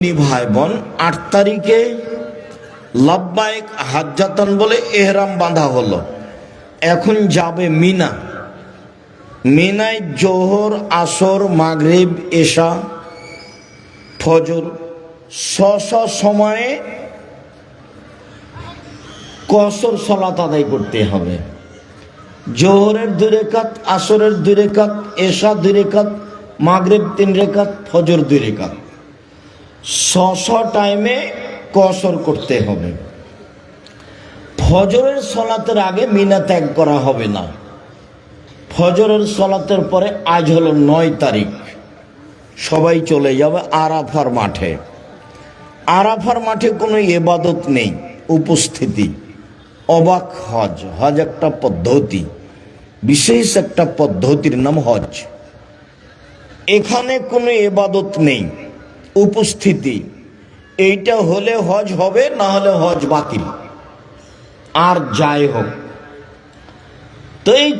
ভাই বোন 8 তারিখে লাব্বাইক হাজ্জাতান বলে এহরাম বাঁধা হলো। এখন যাবে মিনা। মিনায় জোহর, আসর, মাগরিব, এশা, ফজর সময়ে কসর সালাত আদায় করতে হবে। জোহরের 2 রাকাত, আসরের 2 রাকাত, এশা 2 রাকাত, মাগরিব 3 রাকাত, ফজর 2 রাকাত। টাইমে কসর করতে হবে। ফজরের সলাতের আগে মিনা ত্যাগ করা হবে না। ফজরের সলাতের পরে আজ হলো 9 তারিখ, সবাই চলে যাবে আরাফার মাঠে। আরাফার মাঠে কোনো ইবাদত নেই, উপস্থিতি। অবাক হজ। হজ একটা পদ্ধতি, বিশেষ একটা পদ্ধতির নাম হজ। এখানে কোনো ইবাদত নেই, উপস্থিতি। এইটা হলে হজ হবে, না হলে হজ বাতিল। আর যাই হোক, তো এই